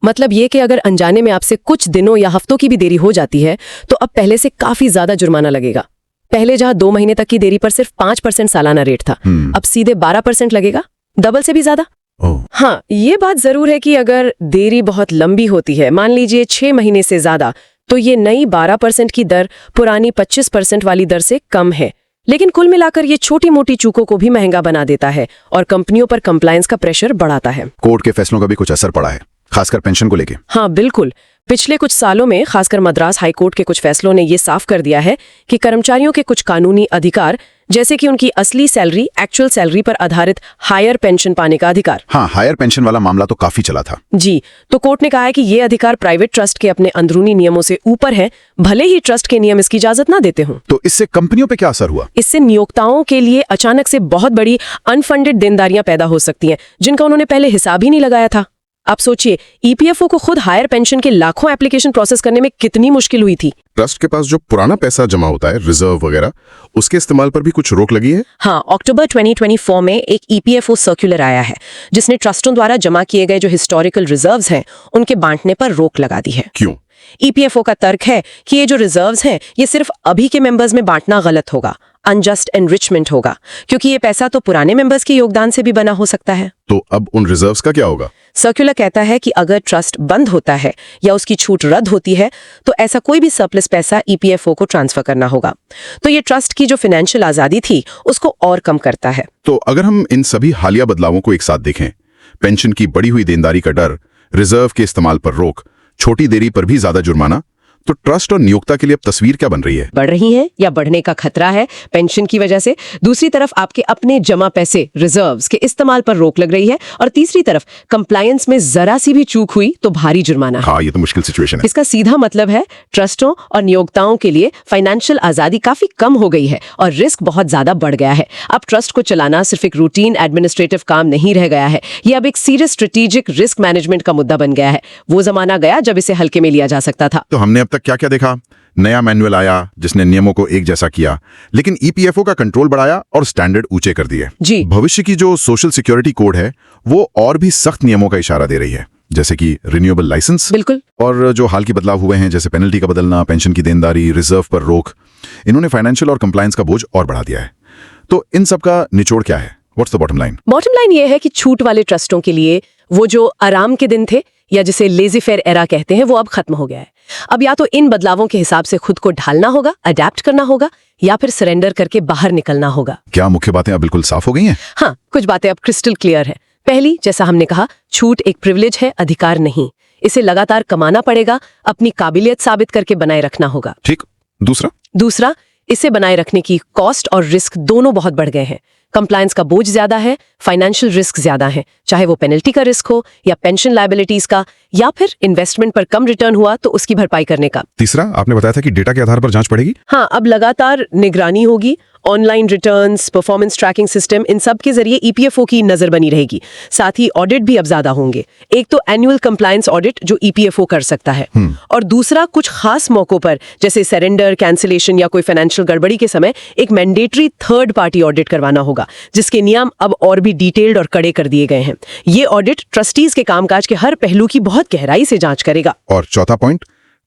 मतलब ये कि अगर अनजाने में आपसे कुछ दिनों या हफ्तों की भी देरी हो जाती है तो अब पहले से काफी ज्यादा जुर्माना लगेगा। पहले जहां 2 महीने तक की देरी पर सिर्फ 5% सालाना रेट था, अब सीधे 12% लगेगा, डबल से भी ज्यादा। हाँ, ये बात जरूर है कि अगर देरी बहुत लंबी होती है, मान लीजिए 6 महीने से ज्यादा, तो ये नई 12% की दर पुरानी 25% वाली दर से कम है। लेकिन कुल मिलाकर ये छोटी मोटी चूकों को भी महंगा बना देता है और कंपनियों पर कंप्लायंस का प्रेशर बढ़ाता है। कोर्ट के फैसलों का भी कुछ असर पड़ा है, खासकर पेंशन को लेके। हाँ बिल्कुल, पिछले कुछ सालों में खासकर मद्रास हाईकोर्ट के कुछ फैसलों ने ये साफ कर दिया है कि कर्मचारियों के कुछ कानूनी अधिकार, जैसे कि उनकी असली सैलरी, एक्चुअल सैलरी पर आधारित हायर पेंशन पाने का अधिकार। हाँ, हायर पेंशन वाला मामला तो काफी चला था। जी, तो कोर्ट ने कहा है कि ये अधिकार प्राइवेट ट्रस्ट के अपने अंदरूनी नियमों से ऊपर है, भले ही ट्रस्ट के नियम इसकी इजाजत ना देते हों। तो इससे कंपनियों पे क्या असर हुआ? इससे नियोक्ताओं के लिए अचानक से बहुत बड़ी अनफंडेड देनदारियां पैदा हो सकती हैं जिनका उन्होंने पहले हिसाब ही नहीं लगाया था। आप सोचिए, ईपीएफओ को खुद हायर पेंशन के लाखों एप्लीकेशन प्रोसेस करने में कितनी मुश्किल हुई थी। ट्रस्ट के पास जो पुराना पैसा जमा होता है, रिजर्व वगैरह, उसके इस्तेमाल पर भी कुछ रोक लगी है। हाँ, अक्टूबर 2024 में एक ईपीएफओ सर्कुलर आया है जिसने ट्रस्टों द्वारा जमा किए गए जो हिस्टोरिकल रिजर्व्स हैं उनके बांटने पर रोक लगा दी है। क्यों? ईपीएफओ का तर्क है कि ये जो रिजर्व्स हैं ये सिर्फ अभी के मेंबर्स में बांटना गलत होगा, अनजस्ट एनरिचमेंट होगा, क्योंकि ये पैसा तो पुराने मेंबर्स के योगदान से भी बना हो सकता है। तो अब उन रिजर्व्स का क्या होगा? सर्कुलर कहता है कि अगर ट्रस्ट बंद होता है या उसकी छूट रद्द होती है तो ऐसा कोई भी सरप्लस पैसा ईपीएफओ को ट्रांसफर करना होगा। तो ये ट्रस्ट की जो फाइनेंशियल आजादी थी उसको और कम करता है। तो अगर हम इन सभी हालिया बदलावों को एक साथ देखें, पेंशन की बढ़ी हुई देनदारी का डर, रिजर्व के इस्तेमाल पर रोक, छोटी देरी पर भी ज्यादा जुर्माना, तो ट्रस्ट और नियोक्ता के लिए अब तस्वीर क्या बन रही है? बढ़ रही है या बढ़ने का खतरा है पेंशन की वजह से। दूसरी तरफ आपके अपने जमा पैसे रिजर्व्स के इस्तेमाल पर रोक लग रही है और तीसरी तरफ कंप्लायंस में जरा सी भी चूक हुई तो भारी जुर्माना। हाँ, ये तो मुश्किल सिचुएशन है। इसका सीधा मतलब है ट्रस्टों और नियोक्ताओं के लिए फाइनेंशियल आजादी काफी कम हो गई है और रिस्क बहुत ज्यादा बढ़ गया है। अब ट्रस्ट को चलाना सिर्फ एक रूटीन एडमिनिस्ट्रेटिव काम नहीं रह गया है, ये अब एक सीरियस स्ट्रेटेजिक रिस्क मैनेजमेंट का मुद्दा बन गया है। वो जमाना गया जब इसे हल्के में लिया जा सकता था। तो हमने अब तक क्या क्या देखा? नया मैनुअल आया जिसने नियमों को एक जैसा किया, लेकिन ईपीएफओ का कंट्रोल बढ़ाया और स्टैंडर्ड ऊंचे कर दिए। जी। भविष्य की जो सोशल सिक्योरिटी कोड है वो और भी सख्त नियमों का इशारा दे रही है, जैसे कि रिन्यूएबल लाइसेंस। बिल्कुल। और जो हाल के बदलाव हुए हैं जैसे पेनल्टी का बदलना, पेंशन की देनदारी, रिजर्व पर रोक, इन्होंने फाइनेंशियल और कंप्लायंस का बोझ और बढ़ा दिया है। तो इन सब का निचोड़ क्या है? What's the bottom line? Bottom line ये है कि छूट वाले ट्रस्टों के लिए वो जो आराम के दिन थे या जिसे लेजी फेयर एरा कहते हैं वो अब खत्म हो गया है। अब या तो इन बदलावों के हिसाब से खुद को ढालना होगा, अडेप्ट करना होगा, या फिर सरेंडर करके बाहर निकलना होगा। क्या मुख्य बातें अब बिल्कुल साफ हो गई हैं? हाँ, कुछ बातें अब क्रिस्टल क्लियर है। पहली, जैसा हमने कहा, छूट एक प्रिविलेज है, अधिकार नहीं। इसे लगातार कमाना पड़ेगा, अपनी काबिलियत साबित करके बनाए रखना होगा। ठीक। दूसरा, इसे बनाए रखने की कॉस्ट और रिस्क दोनों बहुत बढ़ गए हैं। कंप्लायंस का बोझ ज्यादा है, फाइनेंशियल रिस्क ज्यादा है, चाहे वो पेनल्टी का रिस्क हो या पेंशन लायबिलिटीज का या फिर इन्वेस्टमेंट पर कम रिटर्न हुआ तो उसकी भरपाई करने का। तीसरा, आपने बताया था कि डेटा के आधार पर जांच पड़ेगी। हाँ, अब लगातार निगरानी होगी, online returns, performance tracking system, इन सब के जरिए ईपीएफओ की नजर बनी रहेगी। साथ ही ऑडिट भी अब ज्यादा होंगे। एक तो एनुअल कंप्लायंस ऑडिट जो ईपीएफओ कर सकता है, और दूसरा कुछ खास मौकों पर जैसे सरेंडर, कैंसिलेशन या कोई फाइनेंशियल गड़बड़ी के समय एक मैंडेटरी थर्ड पार्टी ऑडिट करवाना होगा, जिसके नियम अब और भी डिटेल्ड और कड़े कर दिए गए हैं। ये ऑडिट ट्रस्टीज के कामकाज के हर पहलू की बहुत गहराई से जांच करेगा। और चौथा पॉइंट,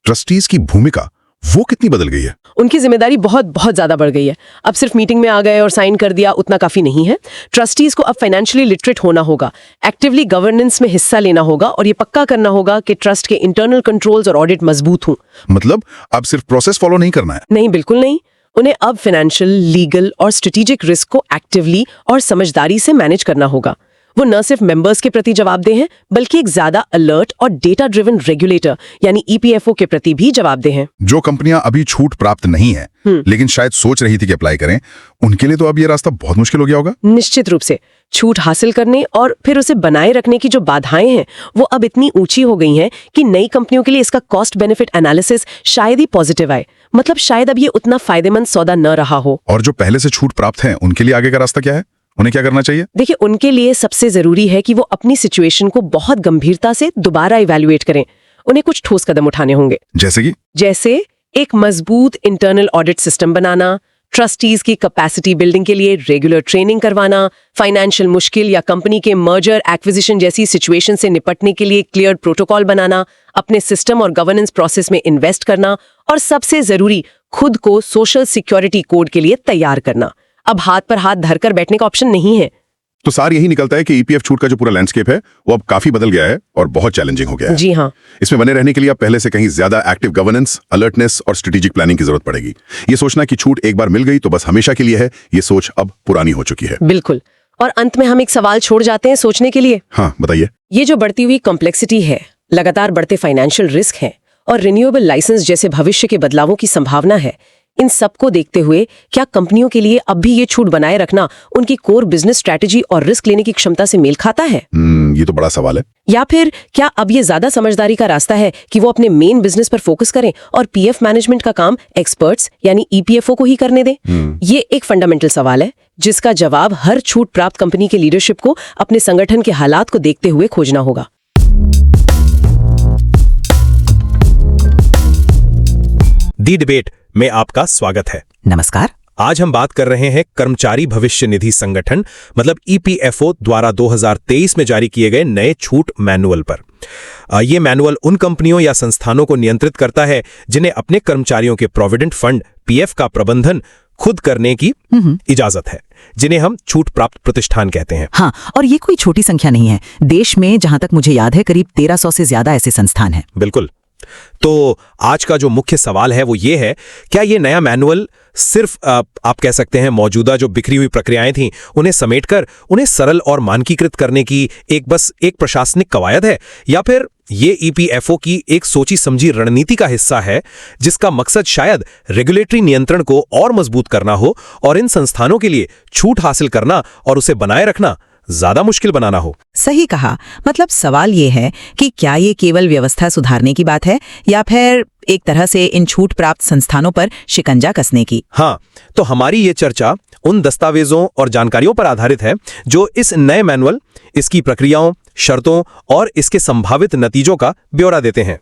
ट्रस्टीज की भूमिका वो कितनी बदल गई है? उनकी जिम्मेदारी बहुत बहुत ज्यादा बढ़ गई है। अब सिर्फ मीटिंग में आ गए और साइन कर दिया उतना काफी नहीं है। ट्रस्टीज को अब फाइनेंशियली लिटरेट होना होगा, एक्टिवली गवर्नेंस में हिस्सा लेना होगा और ये पक्का करना होगा कि ट्रस्ट के इंटरनल कंट्रोल्स और ऑडिट मजबूत हों। मतलब अब सिर्फ प्रोसेस फॉलो नहीं करना है? नहीं, बिल्कुल नहीं। उन्हें अब फाइनेंशियल, लीगल और स्ट्रेटेजिक रिस्क को एक्टिवली और समझदारी से मैनेज करना होगा। वो न सिर्फ मेंबर्स के प्रति जवाबदेह हैं बल्कि एक ज्यादा अलर्ट और डेटा ड्रिवन रेगुलेटर यानी ईपीएफओ के प्रति भी जवाबदेह हैं। जो कंपनियां अभी छूट प्राप्त नहीं है लेकिन शायद सोच रही थी कि अप्लाई करें, उनके लिए तो अब ये रास्ता बहुत मुश्किल हो गया होगा। निश्चित रूप से छूट हासिल करने और फिर उसे बनाए रखने की जो बाधाएं हैं वो अब इतनी ऊंची हो गई हैं कि नई कंपनियों के लिए इसका कॉस्ट बेनिफिट एनालिसिस शायद ही पॉजिटिव आए। मतलब शायद अब ये उतना फायदेमंद सौदा न रहा हो। और जो पहले से छूट प्राप्त हैं उनके लिए आगे का रास्ता क्या है? उन्हें क्या करना चाहिए? देखिए, उनके लिए सबसे जरूरी है कि वो अपनी सिचुएशन को बहुत गंभीरता से दोबारा इवैल्यूएट करें। उन्हें कुछ ठोस कदम उठाने होंगे, जैसे एक मजबूत इंटरनल ऑडिट सिस्टम बनाना, ट्रस्टीज की कैपेसिटी बिल्डिंग के लिए रेगुलर ट्रेनिंग करवाना, फाइनेंशियल मुश्किल या कंपनी के मर्जर एक्विजिशन जैसी सिचुएशन से निपटने के लिए क्लियर प्रोटोकॉल बनाना, अपने सिस्टम और गवर्नेंस प्रोसेस में इन्वेस्ट करना और सबसे जरूरी खुद को सोशल सिक्योरिटी कोड के लिए तैयार करना। अब हाथ पर हाथ धरकर बैठने का ऑप्शन नहीं है। तो सार यही निकलता है कि ईपीएफ छूट का जो पूरा लैंडस्केप है वो अब काफी बदल गया है और बहुत चैलेंजिंग हो गया है। जी हाँ। इसमें बने रहने के लिए अब पहले से कहीं ज्यादा एक्टिव गवर्नेंस, अलर्टनेस और स्ट्रेटेजिक प्लानिंग की जरूरत पड़ेगी। ये सोचना कि छूट एक बार मिल गई तो बस हमेशा के लिए है, ये सोच अब पुरानी हो चुकी है। बिल्कुल। और अंत में हम एक सवाल छोड़ जाते हैं सोचने के लिए। हाँ, बताइए। ये जो बढ़ती हुई कॉम्प्लेक्सिटी है, लगातार बढ़ते फाइनेंशियल रिस्क है और रिन्यूएबल लाइसेंस जैसे भविष्य के बदलावों की संभावना है, इन सबको देखते हुए क्या कंपनियों के लिए अब भी ये छूट बनाए रखना उनकी कोर बिजनेस स्ट्रैटेजी और रिस्क लेने की क्षमता से मेल खाता है? ये तो बड़ा सवाल है। या फिर क्या अब ये ज्यादा समझदारी का रास्ता है कि वो अपने मेन बिजनेस पर फोकस करें और पीएफ मैनेजमेंट का काम एक्सपर्ट्स यानी ईपीएफओ को ही करने दें? ये एक फंडामेंटल सवाल है जिसका जवाब हर छूट प्राप्त कंपनी के लीडरशिप को अपने संगठन के हालात को देखते हुए खोजना होगा। दी डिबेट में आपका स्वागत है। नमस्कार। आज हम बात कर रहे हैं कर्मचारी भविष्य निधि संगठन मतलब ईपीएफओ द्वारा 2023 में जारी किए गए नए छूट मैनुअल पर। ये मैनुअल उन कंपनियों या संस्थानों को नियंत्रित करता है जिन्हें अपने कर्मचारियों के प्रोविडेंट फंड पीएफ का प्रबंधन खुद करने की इजाजत है, जिन्हें हम छूट प्राप्त प्रतिष्ठान कहते हैं। हाँ, और ये कोई छोटी संख्या नहीं है। देश में जहां तक मुझे याद है करीब 1300 से ज्यादा ऐसे संस्थान हैं। बिल्कुल। तो आज का जो मुख्य सवाल है वो ये है, क्या ये नया मैनुअल सिर्फ आप कह सकते हैं मौजूदा जो बिखरी हुई प्रक्रियाएं थीं उन्हें समेटकर उन्हें सरल और मानकीकृत करने की बस एक प्रशासनिक कवायद है, या फिर ये ईपीएफओ की एक सोची समझी रणनीति का हिस्सा है जिसका मकसद शायद रेगुलेटरी नियंत्रण को और मजबूत करना हो और इन संस्थानों के लिए छूट हासिल करना और उसे बनाए रखना ज्यादा मुश्किल बनाना हो। सही कहा। मतलब सवाल ये है कि क्या ये केवल व्यवस्था सुधारने की बात है या फिर एक तरह से इन छूट प्राप्त संस्थानों पर शिकंजा कसने की। हाँ, तो हमारी ये चर्चा उन दस्तावेजों और जानकारियों पर आधारित है जो इस नए मैनुअल, इसकी प्रक्रियाओं, शर्तों और इसके संभावित नतीजों का ब्यौरा देते हैं।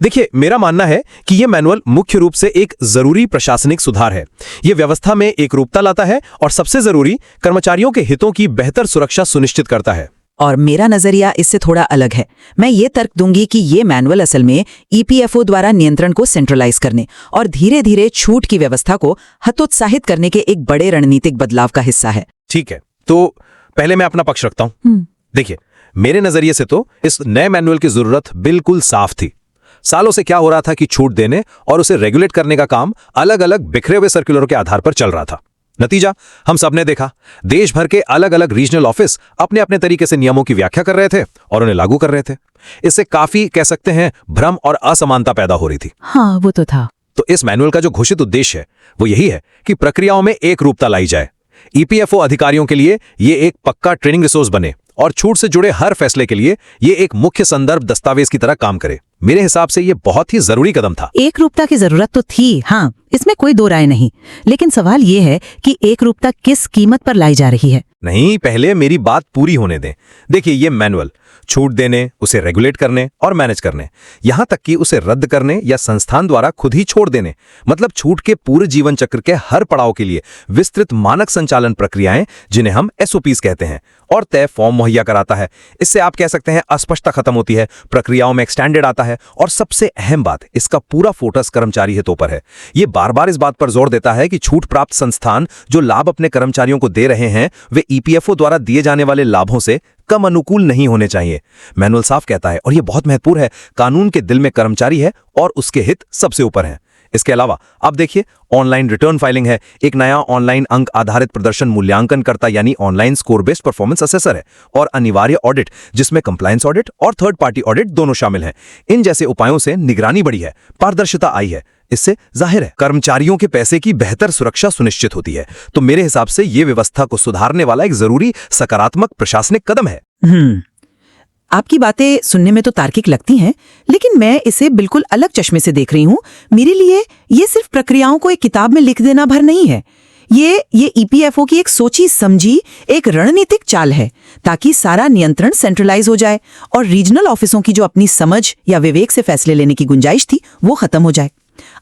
देखिए, मेरा मानना है कि यह मैनुअल मुख्य रूप से एक जरूरी प्रशासनिक सुधार है। यह व्यवस्था में एकरूपता लाता है और सबसे जरूरी कर्मचारियों के हितों की बेहतर सुरक्षा सुनिश्चित करता है। और मेरा नजरिया इससे थोड़ा अलग है। मैं ये तर्क दूंगी कि ये मैनुअल असल में ईपीएफओ द्वारा नियंत्रण को सेंट्रलाइज करने और धीरे धीरे छूट की व्यवस्था को हतोत्साहित करने के एक बड़े रणनीतिक बदलाव का हिस्सा है। ठीक है, तो पहले मैं अपना पक्ष रखता हूं। देखिए, मेरे नजरिए से तो इस नए मैनुअल की जरूरत बिल्कुल साफ थी। सालों से क्या हो रहा था कि छूट देने और उसे रेगुलेट करने का काम अलग अलग बिखरे हुए सर्कुलरों के आधार पर चल रहा था। नतीजा हम सबने देखा, देश भर के अलग अलग रीजनल ऑफिस अपने अपने तरीके से नियमों की व्याख्या कर रहे थे और उन्हें लागू कर रहे थे। इससे काफी कह सकते हैं भ्रम और असमानता पैदा हो रही थी। हाँ, वो तो था। तो इस मैनुअल का जो घोषित उद्देश्य है वो यही है कि प्रक्रियाओं में एक रूपता लाई जाए, ईपीएफओ अधिकारियों के लिए ये एक पक्का ट्रेनिंग रिसोर्स बने और छूट से जुड़े हर फैसले के लिए ये एक मुख्य संदर्भ दस्तावेज की तरह काम करे। मेरे हिसाब से ये बहुत ही जरूरी कदम था। एक रूपता की जरूरत तो थी, हाँ, इसमें कोई दो राय नहीं। लेकिन सवाल ये है कि एक रूपता किस कीमत पर लाई जा रही है। नहीं, पहले मेरी बात पूरी होने दें। देखिए, ये मैनुअल छूट देने, उसे रेगुलेट करने और मैनेज करने, यहां तक कि उसे रद्द करने या संस्थान द्वारा खुद ही छोड़ देने, मतलब छूट के पूरे जीवन चक्र के हर पड़ाव के लिए विस्तृत मानक संचालन प्रक्रियाएं, जिन्हें हम एसओपीज कहते हैं, और तय फॉर्म मुहैया कराता है। इससे आप कह सकते हैं अस्पष्टता खत्म होती है, प्रक्रियाओं में एक स्टैंडर्ड आता है और सबसे अहम बात, इसका पूरा फोकस कर्मचारी हितों पर है। ये बार बार इस बात पर जोर देता है कि छूट प्राप्त संस्थान जो लाभ अपने कर्मचारियों को दे रहे हैं वे ईपीएफओ द्वारा दिए जाने वाले लाभों से कम अनुकूल नहीं होने चाहिए। मैनुअल साफ कहता है, और यह बहुत महत्वपूर्ण है, कानून के दिल में कर्मचारी है और उसके हित सबसे ऊपर हैं। इसके अलावा आप देखिए, ऑनलाइन रिटर्न फाइलिंग है, एक नया ऑनलाइन अंक आधारित प्रदर्शन मूल्यांकन करता यानी online score based performance assessor है, और अनिवार्य ऑडिट जिसमें कंप्लायंस ऑडिट और थर्ड पार्टी ऑडिट दोनों शामिल हैं। इन जैसे उपायों से निगरानी बढ़ी है, पारदर्शिता आई है। इससे जाहिर है कर्मचारियों के पैसे की बेहतर सुरक्षा सुनिश्चित होती है। तो मेरे हिसाब से ये व्यवस्था को सुधारने वाला एक जरूरी सकारात्मक प्रशासनिक कदम है। आपकी बातें सुनने में तो तार्किक लगती हैं, लेकिन मैं इसे बिल्कुल अलग चश्मे से देख रही हूँ। मेरे लिए ये सिर्फ प्रक्रियाओं को एक किताब में लिख देना भर नहीं है। ये ईपीएफओ की एक सोची समझी एक रणनीतिक चाल है, ताकि सारा नियंत्रण सेंट्रलाइज हो जाए और रीजनल ऑफिसों की जो अपनी समझ या विवेक से फैसले लेने की गुंजाइश थी वो खत्म हो जाए।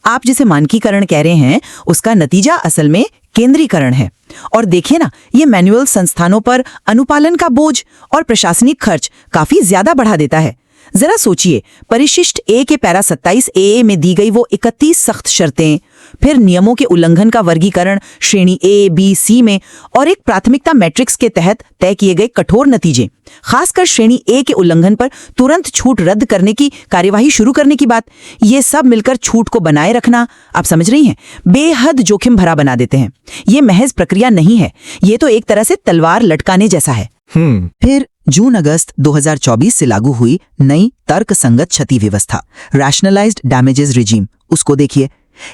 आप जिसे मानकीकरण कह रहे हैं, उसका नतीजा असल में केंद्रीकरण है। और देखिए ना, ये मैनुअल संस्थानों पर अनुपालन का बोझ और प्रशासनिक खर्च काफी ज्यादा बढ़ा देता है। जरा सोचिए, परिशिष्ट ए के पैरा 27 ए में दी गई वो 31 सख्त शर्तें, फिर नियमों के उल्लंघन का वर्गीकरण श्रेणी ए, बी, सी में, और एक प्राथमिकता मैट्रिक्स के तहत तय किए गए कठोर नतीजे। खासकर श्रेणी ए के उल्लंघन पर तुरंत छूट रद्द करने की कार्यवाही शुरू करने की बात, ये सब मिलकर छूट को बनाए रखना, आप समझ रही हैं, बेहद जोखिम भरा बना देते हैं। ये महज प्रक्रिया नहीं है, ये तो एक तरह से तलवार लटकाने जैसा है। फिर जून-अगस्त 2024 से लागू हुई नई तर्कसंगत क्षति व्यवस्था, रैशनलाइज्ड डैमेजेस रिजीम, उसको देखिए।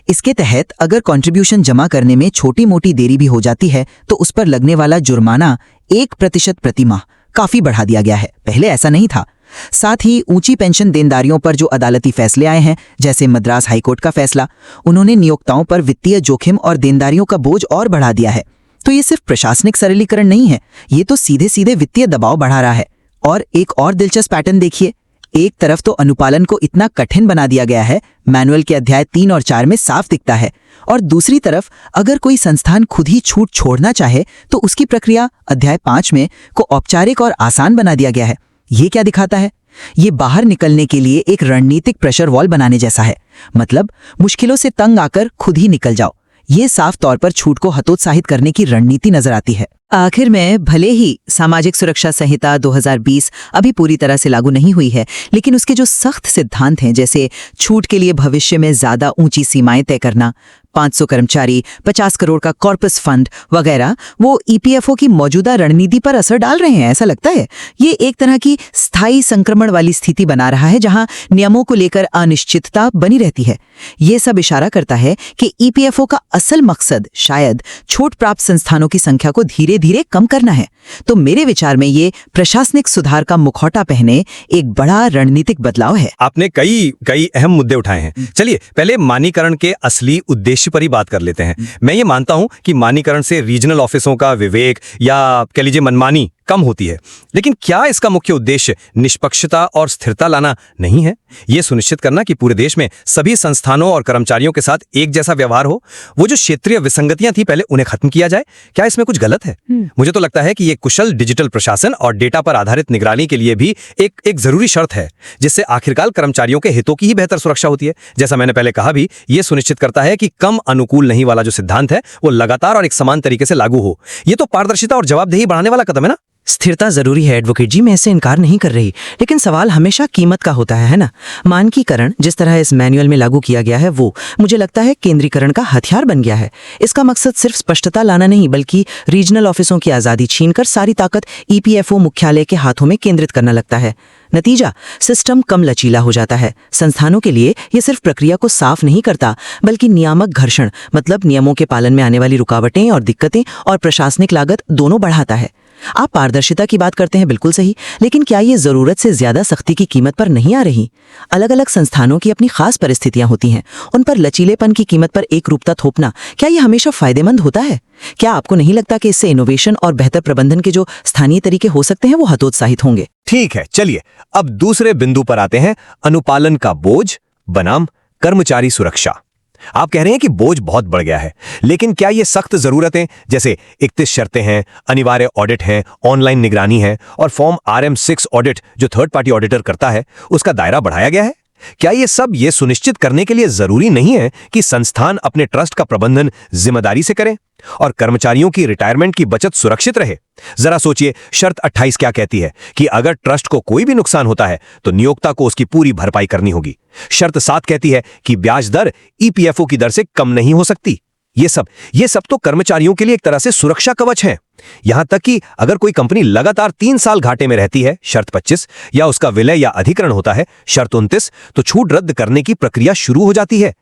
इसके तहत अगर कंट्रीब्यूशन जमा करने में छोटी मोटी देरी भी हो जाती है तो उस पर लगने वाला जुर्माना 1% प्रति माह काफी बढ़ा दिया गया है। पहले ऐसा नहीं था। साथ ही ऊंची पेंशन देनदारियों पर जो अदालती फैसले आए हैं, जैसे मद्रास हाईकोर्ट का फैसला, उन्होंने नियोक्ताओं पर वित्तीय जोखिम और देनदारियों का बोझ और बढ़ा दिया है। तो ये सिर्फ प्रशासनिक सरलीकरण नहीं है, ये तो सीधे सीधे वित्तीय दबाव बढ़ा रहा है। और एक और दिलचस्प पैटर्न देखिए, एक तरफ तो अनुपालन को इतना कठिन बना दिया गया है, मैनुअल के अध्याय 3 और 4 में साफ दिखता है, और दूसरी तरफ अगर कोई संस्थान खुद ही छूट छोड़ना चाहे तो उसकी प्रक्रिया अध्याय 5 में को औपचारिक और आसान बना दिया गया है। ये क्या दिखाता है? ये बाहर निकलने के लिए एक रणनीतिक प्रेशर वॉल बनाने जैसा है। मतलब मुश्किलों से तंग आकर खुद ही निकल जाओ। ये साफ तौर पर छूट को हतोत्साहित करने की रणनीति नजर आती है। आखिर में भले ही सामाजिक सुरक्षा संहिता 2020 अभी पूरी तरह से लागू नहीं हुई है, लेकिन उसके जो सख्त सिद्धांत हैं, जैसे छूट के लिए भविष्य में ज्यादा ऊंची सीमाएं तय करना, 500 कर्मचारी, 50 करोड़ का कॉर्पस फंड वगैरह, वो ईपीएफओ की मौजूदा रणनीति पर असर डाल रहे हैं, ऐसा लगता है। ये एक तरह की स्थायी संक्रमण वाली स्थिति बना रहा है जहां नियमों को लेकर अनिश्चितता बनी रहती है। ये सब इशारा करता है कि ईपीएफओ का असल मकसद शायद छूट प्राप्त संस्थानों की संख्या को धीरे धीरे कम करना है। तो मेरे विचार में ये प्रशासनिक सुधार का मुखौटा पहने एक बड़ा रणनीतिक बदलाव है। आपने कई अहम मुद्दे उठाए हैं। चलिए पहले मानीकरण के असली उद्देश्य पर ही बात कर लेते हैं। मैं ये मानता हूं कि मानीकरण से रीजनल ऑफिसों का विवेक या कह लीजिए मनमानी कम होती है, लेकिन क्या इसका मुख्य उद्देश्य निष्पक्षता और स्थिरता लाना नहीं है? ये सुनिश्चित करना कि पूरे देश में सभी संस्थानों और कर्मचारियों के साथ एक जैसा व्यवहार हो। वो जो क्षेत्रीय विसंगतियां थी पहले उन्हें खत्म किया जाए। क्या इसमें कुछ गलत है? मुझे तो लगता है कि ये कुशल डिजिटल प्रशासन और डेटा पर आधारित निगरानी के लिए भी एक जरूरी शर्त है, जिससे आखिरकार कर्मचारियों के हितों की ही बेहतर सुरक्षा होती है। जैसा मैंने पहले कहा भी, ये सुनिश्चित करता है कि कम अनुकूल नहीं वाला जो सिद्धांत है वो लगातार और एक समान तरीके से लागू हो। ये तो पारदर्शिता और जवाबदेही बढ़ाने वाला कदम है ना। स्थिरता जरूरी है एडवोकेट जी, मैं इससे इनकार नहीं कर रही, लेकिन सवाल हमेशा कीमत का होता है ना। मानकीकरण जिस तरह इस मैनुअल में लागू किया गया है वो मुझे लगता है केंद्रीकरण का हथियार बन गया है। इसका मकसद सिर्फ स्पष्टता लाना नहीं, बल्कि रीजनल ऑफिसों की आजादी छीनकर सारी ताकत ईपीएफओ मुख्यालय के हाथों में केंद्रित करना लगता है। नतीजा, सिस्टम कम लचीला हो जाता है। संस्थानों के लिए ये सिर्फ प्रक्रिया को साफ नहीं करता, बल्कि नियामक घर्षण, मतलब नियमों के पालन में आने वाली रुकावटें और दिक्कतें और प्रशासनिक लागत दोनों बढ़ाता है। आप पारदर्शिता की बात करते हैं, बिल्कुल सही, लेकिन क्या ये जरूरत से ज्यादा सख्ती की कीमत पर नहीं आ रही? अलग अलग संस्थानों की अपनी खास परिस्थितियां होती हैं, उन पर लचीलेपन की कीमत पर एक रूपता थोपना क्या ये हमेशा फायदेमंद होता है? क्या आपको नहीं लगता कि इससे इनोवेशन और बेहतर प्रबंधन के जो स्थानीय तरीके हो सकते हैं वो हतोत्साहित होंगे? ठीक है, चलिए अब दूसरे बिंदु पर आते हैं, अनुपालन का बोझ बनाम कर्मचारी सुरक्षा। आप कह रहे हैं कि बोझ बहुत बढ़ गया है, लेकिन क्या ये सख्त जरूरतें जैसे 31 शर्तें हैं, अनिवार्य ऑडिट हैं, ऑनलाइन निगरानी है और फॉर्म RM6 ऑडिट जो थर्ड पार्टी ऑडिटर करता है, उसका दायरा बढ़ाया गया है? क्या ये सब ये सुनिश्चित करने के लिए जरूरी नहीं है कि संस्थान अपने ट्रस्ट का प्रबंधन जिम्मेदारी से करे और कर्मचारियों की रिटायरमेंट की बचत सुरक्षित रहे? जरा सोचिए, शर्त 28 क्या कहती है कि अगर ट्रस्ट को कोई भी नुकसान होता है तो नियोक्ता को उसकी पूरी भरपाई करनी होगी। शर्त 7 कहती है कि ब्याज दर ईपीएफओ की दर से कम नहीं हो सकती। ये सब तो कर्मचारियों के लिए एक तरह से सुरक्षा कवच है। यहां तक कि अगर कोई कंपनी लगातार 3 साल घाटे में रहती है, शर्त 25, या उसका विलय या अधिकरण होता है, शर्त 29, तो छूट रद्द करने की प्रक्रिया शुरू हो जाती है।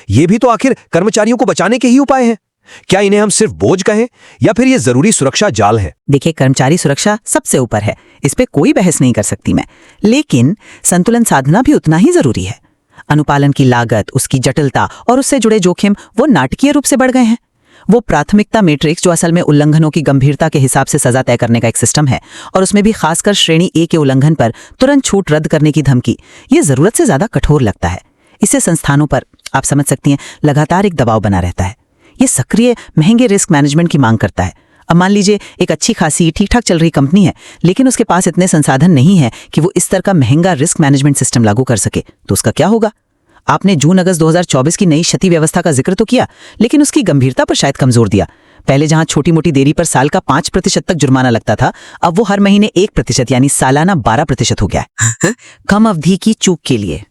ये भी तो आखिर कर्मचारियों को बचाने के ही उपाय हैं। क्या इन्हें हम सिर्फ बोझ कहें या फिर ये जरूरी सुरक्षा जाल है? देखिए, कर्मचारी सुरक्षा सबसे ऊपर है, इस पे कोई बहस नहीं कर सकती मैं, लेकिन संतुलन साधना भी उतना ही जरूरी है। अनुपालन की लागत, उसकी जटिलता और उससे जुड़े जोखिम वो नाटकीय रूप से बढ़ गए हैं। वो प्राथमिकता मैट्रिक्स जो असल में उल्लंघनों की गंभीरता के हिसाब से सजा तय करने का एक सिस्टम है, और उसमें भी खासकर श्रेणी ए के उल्लंघन पर तुरंत छूट रद्द करने की धमकी, ये जरूरत से ज्यादा कठोर लगता है। इससे संस्थानों पर, आप समझ सकती हैं, लगातार एक दबाव बना रहता है। ये सक्रिय महंगे रिस्क मैनेजमेंट की मांग करता है। अब मान लीजिए एक अच्छी खासी ठीक ठाक चल रही कंपनी है, लेकिन उसके पास इतने संसाधन नहीं है कि वो इस तरह का महंगा रिस्क मैनेजमेंट सिस्टम लागू कर सके, तो उसका क्या होगा? आपने जून अगस्त 2024 की नई क्षति व्यवस्था का जिक्र तो किया, लेकिन उसकी गंभीरता पर शायद कमजोर दिया। पहले जहां छोटी मोटी देरी पर साल का 5% तक जुर्माना लगता था, अब वो हर महीने 1% यानी सालाना 12% हो गया है कम अवधि की चूक के लिए।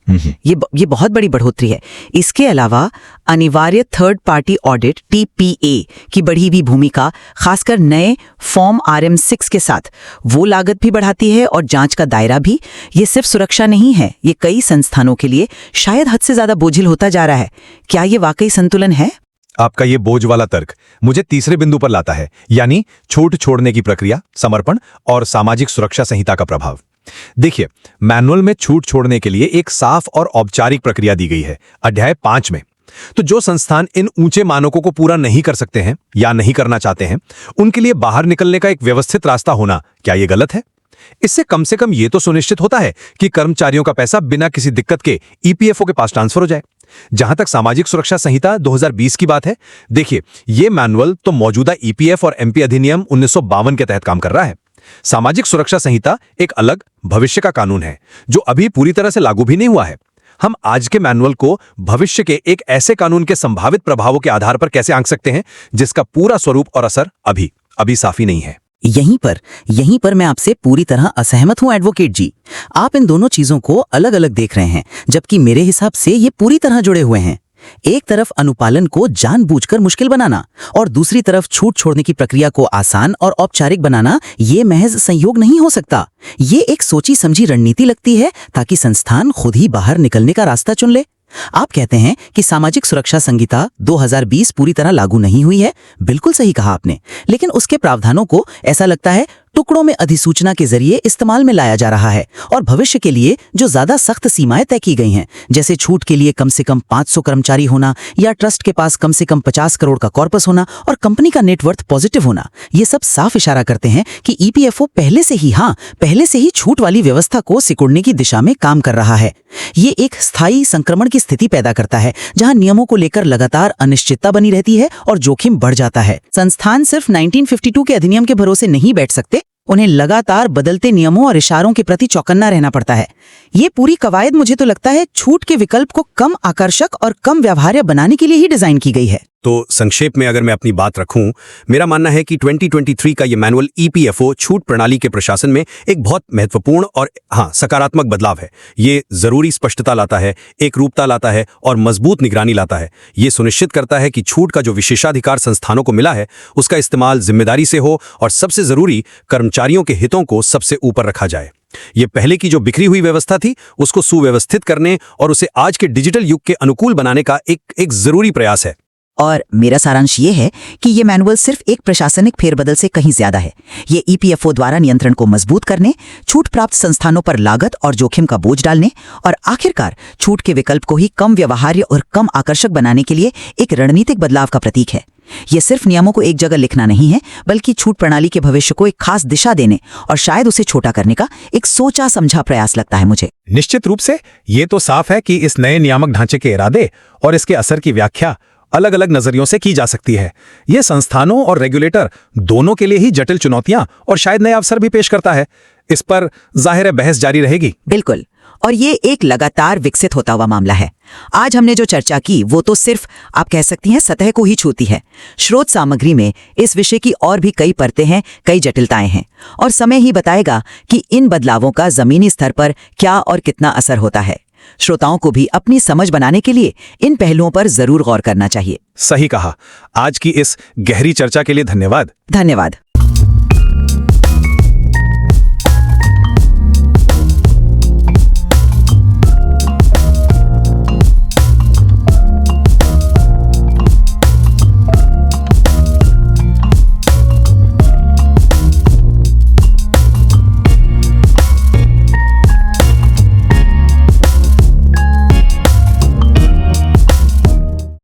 ये बहुत बड़ी बढ़ोतरी है। इसके अलावा अनिवार्य थर्ड पार्टी ऑडिट TPA की बढ़ी हुई भूमिका, खासकर नए फॉर्म RM6 के साथ, वो लागत भी बढ़ाती है और जांच का दायरा भी। ये सिर्फ सुरक्षा नहीं है, ये कई संस्थानों के लिए शायद हद से ज्यादा बोझिल होता जा रहा है। क्या ये वाकई संतुलन है? आपका ये बोझ वाला तर्क मुझे तीसरे बिंदु पर लाता है, यानी छूट छोड़ने की प्रक्रिया, समर्पण और सामाजिक सुरक्षा संहिता का प्रभाव। देखिए, मैनुअल में छूट छोड़ने के लिए एक साफ और औपचारिक प्रक्रिया दी गई है, अध्याय 5 में। तो जो संस्थान इन ऊंचे मानकों को पूरा नहीं कर सकते हैं या नहीं करना चाहते हैं, उनके लिए बाहर निकलने का एक व्यवस्थित रास्ता होना, क्या ये गलत है? इससे कम से कम ये तो सुनिश्चित होता है कि कर्मचारियों का पैसा बिना किसी दिक्कत के ईपीएफओ के पास ट्रांसफर हो जाए। जहां तक सामाजिक सुरक्षा संहिता 2020 की बात है, देखिए ये मैनुअल तो मौजूदा ईपीएफ और एमपी अधिनियम 1952 के तहत काम कर रहा है। सामाजिक सुरक्षा संहिता एक अलग भविष्य का कानून है जो अभी पूरी तरह से लागू भी नहीं हुआ है। हम आज के मैनुअल को भविष्य के एक ऐसे कानून के संभावित प्रभावों के आधार पर कैसे आंक सकते हैं जिसका पूरा स्वरूप और असर अभी साफ ही नहीं है। यहीं पर मैं आपसे पूरी तरह असहमत हूं एडवोकेट जी। आप इन दोनों चीजों को अलग अलग देख रहे हैं, जबकि मेरे हिसाब से ये पूरी तरह जुड़े हुए हैं। एक तरफ अनुपालन को जानबूझकर मुश्किल बनाना और दूसरी तरफ छूट छोड़ने की प्रक्रिया को आसान और औपचारिक बनाना, ये महज संयोग नहीं हो सकता। ये एक सोची समझी रणनीति लगती है ताकि संस्थान खुद ही बाहर निकलने का रास्ता चुन ले। आप कहते हैं कि सामाजिक सुरक्षा संहिता 2020 पूरी तरह लागू नहीं हुई है। बिल्कुल सही कहा आपने, लेकिन उसके प्रावधानों को ऐसा लगता है टुकड़ों में अधिसूचना के जरिए इस्तेमाल में लाया जा रहा है और भविष्य के लिए जो ज्यादा सख्त सीमाएं तय की गई हैं, जैसे छूट के लिए कम से कम 500 कर्मचारी होना या ट्रस्ट के पास कम से कम 50 करोड़ का कॉर्पस होना और कंपनी का नेटवर्थ पॉजिटिव होना, ये सब साफ इशारा करते हैं कि ईपीएफओ पहले से ही छूट वाली व्यवस्था को सिकुड़ने की दिशा में काम कर रहा है। ये एक स्थायी संक्रमण की स्थिति पैदा करता है जहां नियमों को लेकर लगातार अनिश्चितता बनी रहती है और जोखिम बढ़ जाता है। संस्थान सिर्फ 1952 के अधिनियम के भरोसे नहीं बैठ सकते, उन्हें लगातार बदलते नियमों और इशारों के प्रति चौकन्ना रहना पड़ता है। ये पूरी कवायद मुझे तो लगता है छूट के विकल्प को कम आकर्षक और कम व्यवहार्य बनाने के लिए ही डिजाइन की गई है। तो संक्षेप में अगर मैं अपनी बात रखूं, मेरा मानना है कि 2023 का ये मैनुअल ईपीएफओ छूट प्रणाली के प्रशासन में एक बहुत महत्वपूर्ण और सकारात्मक बदलाव है। ये जरूरी स्पष्टता लाता है, एकरूपता लाता है और मजबूत निगरानी लाता है। ये सुनिश्चित करता है कि छूट का जो विशेषाधिकार संस्थानों को मिला है उसका इस्तेमाल जिम्मेदारी से हो और सबसे जरूरी जरियों के हितों को सबसे ऊपर रखा जाए। ये पहले की जो बिखरी हुई व्यवस्था थी उसको सुव्यवस्थित करने और उसे आज के डिजिटल युग के अनुकूल बनाने का एक जरूरी प्रयास है। और मेरा सारांश ये है कि ये मैनुअल सिर्फ एक प्रशासनिक फेरबदल से कहीं ज्यादा है। ये ईपीएफओ द्वारा नियंत्रण को मजबूत करने, छूट प्राप्त संस्थानों पर लागत और जोखिम का बोझ डालने और आखिरकार छूट के विकल्प को ही कम व्यवहार्य और कम आकर्षक बनाने के लिए एक रणनीतिक बदलाव का प्रतीक है। ये सिर्फ नियमों को एक जगह लिखना नहीं है, बल्कि छूट प्रणाली के भविष्य को एक खास दिशा देने और शायद उसे छोटा करने का एक सोचा समझा प्रयास लगता है मुझे। निश्चित रूप से ये तो साफ है कि इस नए नियामक ढांचे के इरादे और इसके असर की व्याख्या अलग अलग नजरियों से की जा सकती है। ये संस्थानों और रेगुलेटर दोनों के लिए ही जटिल चुनौतियां और शायद नए अवसर भी पेश करता है। इस पर जाहिर है बहस जारी रहेगी। बिल्कुल, और ये एक लगातार विकसित होता हुआ मामला है। आज हमने जो चर्चा की वो तो सिर्फ आप कह सकती हैं सतह को ही छूती है। स्रोत सामग्री में इस विषय की और भी कई परतें हैं, कई जटिलताएं हैं और समय ही बताएगा कि इन बदलावों का जमीनी स्तर पर क्या और कितना असर होता है। श्रोताओं को भी अपनी समझ बनाने के लिए इन पहलुओं पर जरूर गौर करना चाहिए। सही कहा। आज की इस गहरी चर्चा के लिए धन्यवाद।